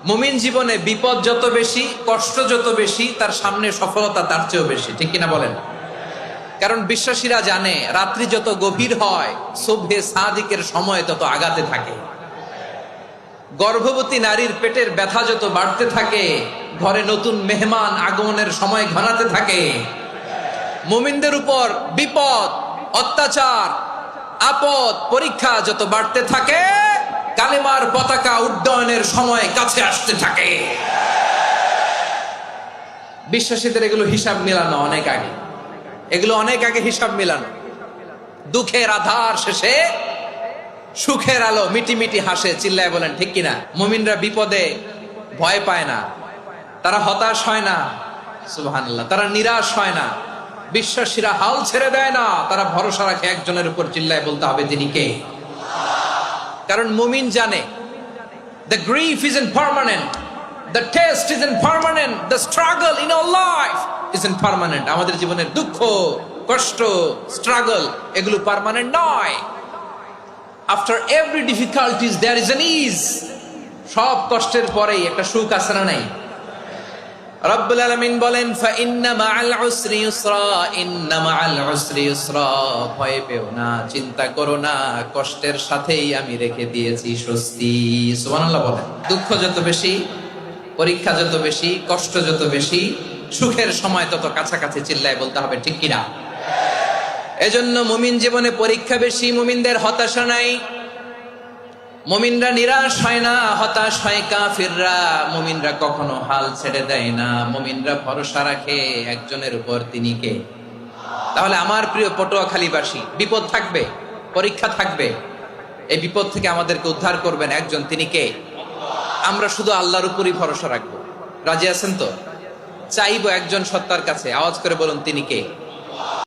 মুমিন জীবনে বিপদ যত বেশি, কষ্ট যত বেশি, তার সামনে সফলতা তার চেয়েও বেশি, ঠিক কিনা বলেন? কারণ বিশ্বাসীরা জানে রাত্রি যত গভীর হয়, সুবহে সাদিকের সময় তত আগাতে থাকে। গর্ভবতী নারীর পেটের ব্যথা যত বাড়তে থাকে, ঘরে নতুন মেহমান আগমনের সময় ঘনাতে থাকে। মুমিনদের উপর বিপদ, অত্যাচার, আপদ, পরীক্ষা যত বাড়তে থাকে, কালেমার পতাকা উড্ডয়নের সময় কাছে আসতে থাকে। বিশ্বাসীদের এগুলো হিসাব মিলানো অনেক আগে, এগুলো অনেক আগে হিসাব মিলানো। দুঃখের আধার শেষে সুখের আলো মিটি মিটি হাসে, চিল্লায় বলেন ঠিক কিনা? মুমিনরা বিপদে ভয় পায় না, তারা হতাশ হয় না, সুবহানাল্লাহ, তারা নিরাশ হয় না। বিশ্বাসীরা হাল ছেড়ে দেয় না, তারা ভরসা রাখে একজনের উপর, চিল্লায় বলতে হবে তিনি কে। কারণ মুমিন জানে the grief isn't permanent, the test isn't permanent, the struggle in our life isn't permanent. আমাদের জীবনের দুঃখ, কষ্ট, স্ট্রাগল এগুলো পার্মানেন্ট নয়। After every difficulties there is an ease. সব কষ্টের পরেই একটা সুখ আছে না নাই? রব্বুল আলামিন বলেন ফাইন্না মাআল উসরি ইউসরা, ইন্না মাআল উসরি ইউসরা। ভয় পেও না, চিন্তা করো না, কষ্টের সাথেই আমি রেখে দিয়েছি স্বস্তি। সুবহানাল্লাহ বলেন। দুঃখ যত বেশি, পরীক্ষা যত বেশি, কষ্ট যত বেশি, সুখের সময় তত কাছাকাছি, চিল্লায় বলতে হবে ঠিক কিনা? এজন্য মুমিন জীবনে পরীক্ষা বেশি, মুমিনদের হতাশা নাই। মুমিনরা নিরাশ হয় না, হতাশ হয় কাফিররা। মুমিনরা কখনো হাল ছেড়ে দেয় না, মুমিনরা ভরসা রাখে একজনের উপর, তিনি কে? তাহলে আমার প্রিয় পটুয়াখালীবাসী, বিপদ থাকবে, পরীক্ষা থাকবে, এই বিপদ থেকে আমাদেরকে উদ্ধার করবেন একজন, তিনি কে? আমরা শুধু আল্লাহর উপরই ভরসা রাখবো। রাজি আছেন তো? চাইবো একজন সত্তার কাছে, আওয়াজ করে বলুন তিনি কে?